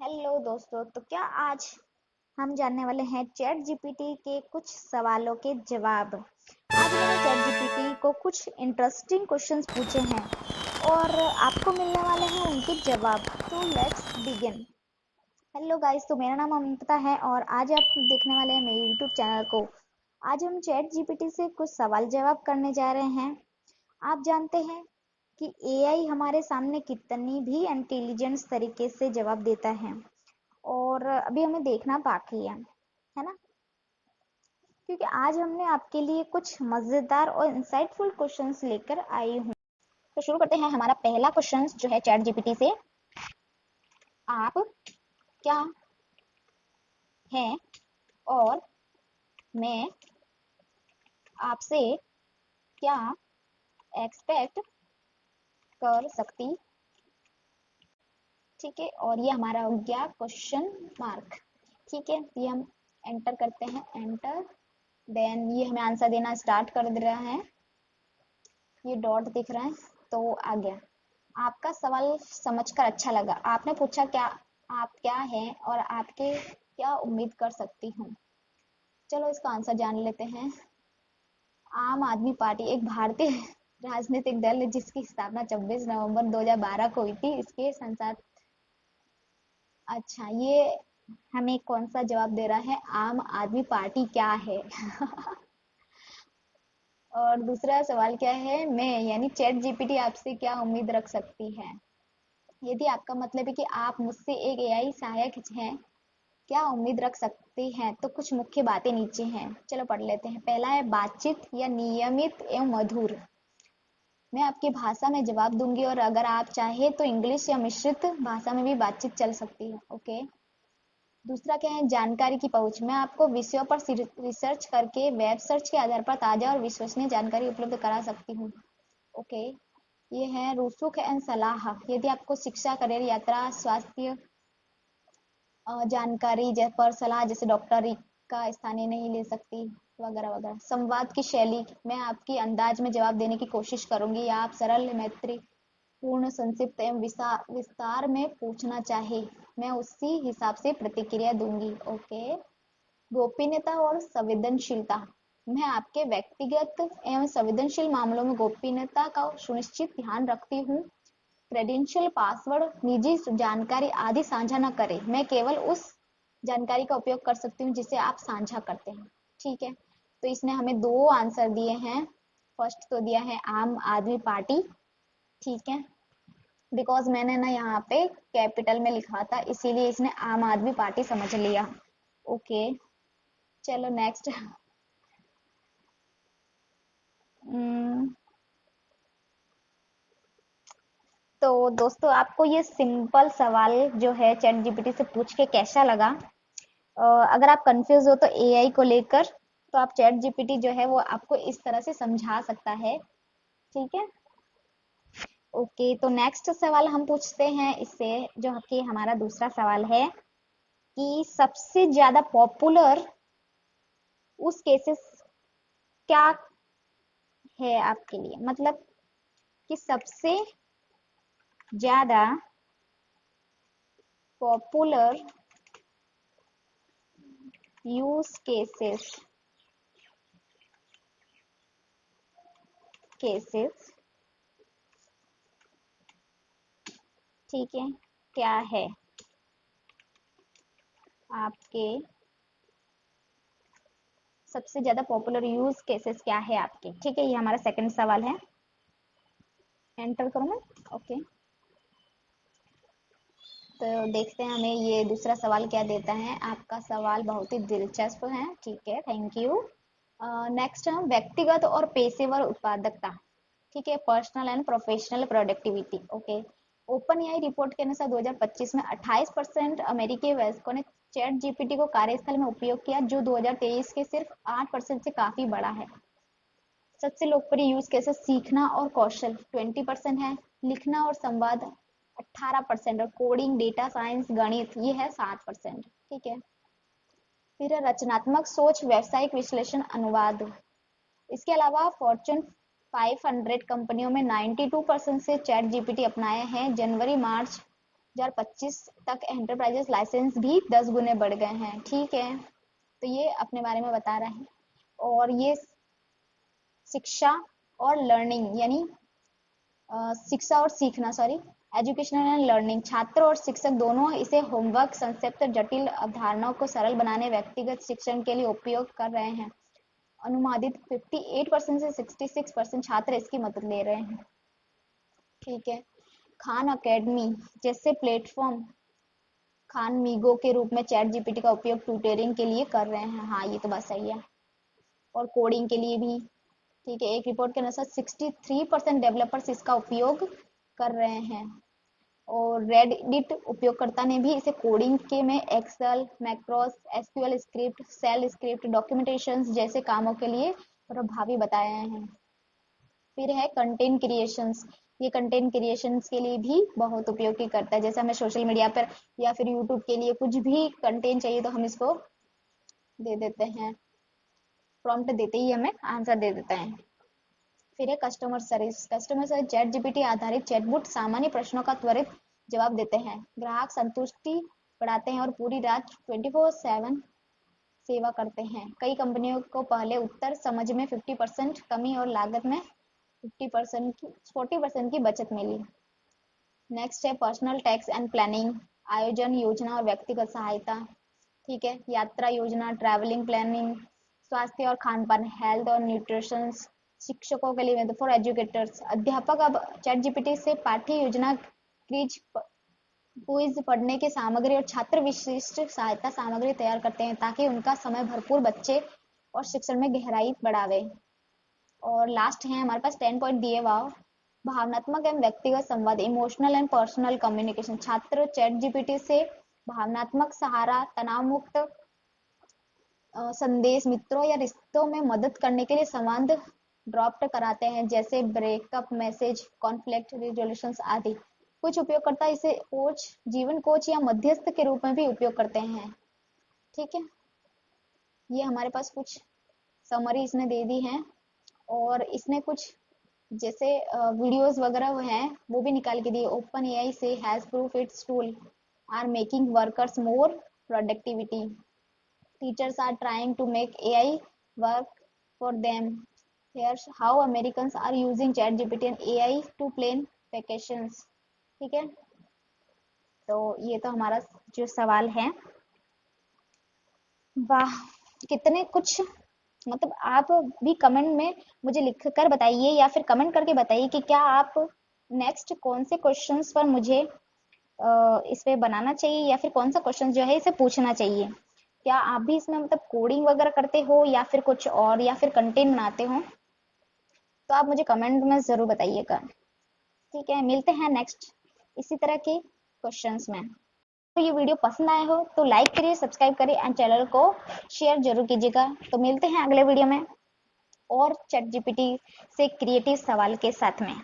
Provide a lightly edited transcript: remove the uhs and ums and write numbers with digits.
Hello दोस्तों, तो क्या आज हम जानने वाले हैं चैट जीपीटी के कुछ सवालों के जवाब। आज मैंने चैट जीपीटी को कुछ इंटरेस्टिंग क्वेश्चंस पूछे हैं और आपको मिलने वाले हैं उनके जवाब। तो लेट्स बिगिन। हेलो गाइस, तो मेरा नाम अमृता है और आज आप देखने वाले हैं मेरे यूट्यूब चैनल को। आज हम चैट जीपीटी से कुछ सवाल जवाब करने जा रहे हैं। आप जानते हैं कि एआई हमारे सामने कितनी भी इंटेलिजेंस तरीके से जवाब देता है और अभी हमें देखना बाकी है ना? क्योंकि आज हमने आपके लिए कुछ मजेदार और इंसाइटफुल क्वेश्चंस लेकर आई हूँ। तो शुरू करते हैं हमारा पहला क्वेश्चन जो है चैट जीपीटी से। आप क्या हैं और मैं आपसे क्या एक्सपेक्ट कर सकती। ठीक है, और ये हमारा हो गया क्वेश्चन मार्क। ठीक है, ये हम एंटर करते हैं, एंटर। देन ये हमें आंसर देना स्टार्ट कर दे रहा है, ये डॉट दिख रहा है तो आ गया। आपका सवाल समझकर अच्छा लगा। आपने पूछा क्या आप क्या हैं और आपके क्या उम्मीद कर सकती हूँ। चलो इसका आंसर जान लेते हैं। आम आदमी पार्टी एक भारतीय राजनीतिक दल है जिसकी स्थापना 26 नवंबर 2012 को हुई थी। इसके संसार। अच्छा, ये हमें कौन सा जवाब दे रहा है? आम आदमी पार्टी क्या है? और दूसरा सवाल क्या है? मैं यानी चैट जीपीटी आपसे क्या उम्मीद रख सकती है। यदि आपका मतलब है कि आप मुझसे एक एआई सहायक हैं, क्या उम्मीद रख सकते हैं, तो कुछ मुख्य बातें नीचे हैं। चलो पढ़ लेते हैं। पहला है बातचीत या नियमित एवं मधुर। मैं आपकी भाषा में जवाब दूंगी और अगर आप चाहे तो इंग्लिश या मिश्रित भाषा में भी बातचीत चल सकती है। ओके। दूसरा क्या है? जानकारी की पहुंच। मैं आपको विषयों पर रिसर्च करके वेब सर्च के आधार पर ताजा और विश्वसनीय जानकारी उपलब्ध करा सकती हूँ। ओके। ये है रुसुख एंड सलाह। यदि आपको शिक्षा, करियर, यात्रा, स्वास्थ्य जानकारी पर सलाह, जैसे डॉक्टर का स्थानीय नहीं ले सकती वगैरह वगैरह। संवाद की शैली। मैं आपकी अंदाज में जवाब देने की कोशिश करूंगी या आप सरल, मैत्री पूर्ण, संक्षिप्त एवं विस्तार में पूछना चाहे, मैं उसी हिसाब से प्रतिक्रिया दूंगी। ओके। गोपनीयता और संवेदनशीलता। मैं आपके व्यक्तिगत एवं संवेदनशील मामलों में गोपनीयता का सुनिश्चित ध्यान रखती हूँ। क्रेडेंशियल, पासवर्ड, निजी जानकारी आदि साझा न करें। मैं केवल उस जानकारी का उपयोग कर सकती हूँ जिसे आप साझा करते हैं। ठीक है, तो इसने हमें दो आंसर दिए हैं। फर्स्ट तो दिया है आम आदमी पार्टी। ठीक है, बिकॉज मैंने ना यहाँ पे कैपिटल में लिखा था, इसीलिए इसने आम आदमी पार्टी समझ लिया। ओके, चलो नेक्स्ट। तो दोस्तों, आपको ये सिंपल सवाल जो है चैट जीपीटी से पूछ के कैसा लगा? अगर आप कंफ्यूज हो तो एआई को लेकर, तो आप चैट जीपीटी जो है वो आपको इस तरह से समझा सकता है। ठीक है। ओके, तो नेक्स्ट सवाल हम पूछते हैं इससे, जो कि हमारा दूसरा सवाल है कि सबसे ज्यादा पॉपुलर उस केसेस क्या है आपके लिए। मतलब कि सबसे ज्यादा पॉपुलर यूज केसेस। ठीक है, क्या है आपके सबसे ज्यादा पॉपुलर यूज केसेस क्या है आपके। ठीक है, ये हमारा सेकंड सवाल है। एंटर करूँ मैं? ओके। तो देखते हैं हमें ये दूसरा सवाल क्या देता है। आपका सवाल बहुत ही दिलचस्प है। ठीक है, थैंक यू। नेक्स्ट है व्यक्तिगत और पेशेवर उत्पादकता। ठीक है, personal and professional productivity. Okay. Open AI report के अनुसार 2025 में 28% अमेरिकी वयस्कों ने चैट जीपीटी को कार्यस्थल में उपयोग किया, जो 2023 के सिर्फ 8% से काफी बड़ा है। सबसे लोकप्रिय यूज केसेस सीखना और कौशल 20% है, लिखना और संवाद 18% और कोडिंग, डेटा साइंस, गणित ये है 7%। ठीक है। फिर है रचनात्मक सोच, व्यावसायिक विश्लेषण, अनुवाद। इसके अलावा फॉर्च्यून 500 कंपनियों में 92% से चैट जीपीटी अपनाए हैं। जनवरी मार्च 2025 तक एंटरप्राइजेस लाइसेंस भी 10 गुने बढ़ गए हैं। ठीक है, तो ये अपने बारे में बता रहे हैं। और ये शिक्षा और लर्निंग यानी शिक्षा और सीखना, सॉरी, एजुकेशनल एंड लर्निंग, छात्र और शिक्षक दोनों इसे होमवर्क, संक्षिप्त, जटिल अवधारणाओं को सरल बनाने, व्यक्तिगत शिक्षण के लिए उपयोग कर रहे हैं। अनुमानित 58% से 66% छात्र इसकी मदद ले रहे हैं। ठीक है, खान अकेडमी जैसे प्लेटफॉर्म खान मीगो के रूप में चैट जीपीटी का उपयोग ट्यूटरिंग के लिए कर रहे हैं। हाँ, ये तो बात सही है। और कोडिंग के लिए भी। ठीक है, एक रिपोर्ट के अनुसार 63% डेवलपर्स इसका उपयोग कर रहे हैं। और रेडिट उपयोगकर्ता ने भी इसे कोडिंग के में Excel, macros, SQL script, shell script, documentation जैसे कामों के लिए प्रभावी बताए हैं। फिर है कंटेंट क्रिएशंस। ये कंटेंट क्रिएशंस के लिए भी बहुत उपयोगी करता है। जैसे हमें सोशल मीडिया पर या फिर यूट्यूब के लिए कुछ भी कंटेंट चाहिए तो हम इसको दे देते हैं, प्रॉम्प्ट देते ही हमें आंसर दे देता है। फिर है customer service. Customer service chat GPT आधारित चैटबॉट सामान्य प्रश्नों का त्वरित जवाब देते हैं, ग्राहक संतुष्टि बढ़ाते हैं और पूरी रात 24/7 सेवा करते हैं। कई कंपनियों को पहले उत्तर समझ में 50% कमी और लागत में 40% की बचत मिली। नेक्स्ट है पर्सनल टैक्स एंड प्लानिंग, आयोजन, योजना और व्यक्तिगत सहायता। ठीक है, यात्रा योजना, ट्रैवलिंग प्लानिंग, स्वास्थ्य और खान पान, हेल्थ और न्यूट्रिशन, शिक्षकों के लिए फॉर एजुकेटर्स, अध्यापक अब चैट जीपीटी से पाठ्य योजना, क्विज, पढ़ने की सामग्री और छात्र विशिष्ट सहायता सामग्री तैयार करते हैं ताकि उनका समय भरपूर बच्चे और शिक्षण में गहराई बढ़ावे। और लास्ट है हमारे पास 10 पॉइंट दिए हुआ, भावनात्मक एवं व्यक्तिगत संवाद, इमोशनल एंड पर्सनल कम्युनिकेशन, छात्र चैट जीपीटी से भावनात्मक सहारा, तनाव मुक्त संदेश, मित्रों या रिश्तों में मदद करने के लिए संवाद ड्राफ्ट कराते हैं, जैसे ब्रेकअप मैसेज, कॉन्फ्लिक्ट रिजोल्यूशन आदि। कुछ उपयोगकर्ता इसे कोच, जीवन कोच या मध्यस्थ के रूप में भी उपयोग करते हैं। ठीक है, ये हमारे पास कुछ समरी इसने दे दी है। और इसने कुछ जैसे वीडियोस वगैरह हैं वो भी निकाल के दिए। ओपन एआई से has proof its tool are making workers more productivity, teachers are trying to make AI work for them, here's how Americans are using ChatGPT and AI to plan vacations। ठीक है, तो ये तो हमारा जो सवाल है। वाह, कितने कुछ, मतलब आप भी कमेंट में मुझे लिख कर बताइए या फिर कमेंट करके बताइए कि क्या आप नेक्स्ट कौन से क्वेश्चंस पर मुझे इस पे बनाना चाहिए या फिर कौन सा क्वेश्चन जो है इसे पूछना चाहिए। क्या आप भी इसमें मतलब कोडिंग वगैरह करते हो या फिर कुछ और या फिर कंटेंट बनाते हो, तो आप मुझे कमेंट में जरूर बताइएगा। ठीक है, मिलते हैं नेक्स्ट इसी तरह के क्वेश्चंस में। तो ये वीडियो पसंद आया हो तो लाइक करिए, सब्सक्राइब करिए एंड चैनल को शेयर जरूर कीजिएगा। तो मिलते हैं अगले वीडियो में और चैट जीपीटी से क्रिएटिव सवाल के साथ में।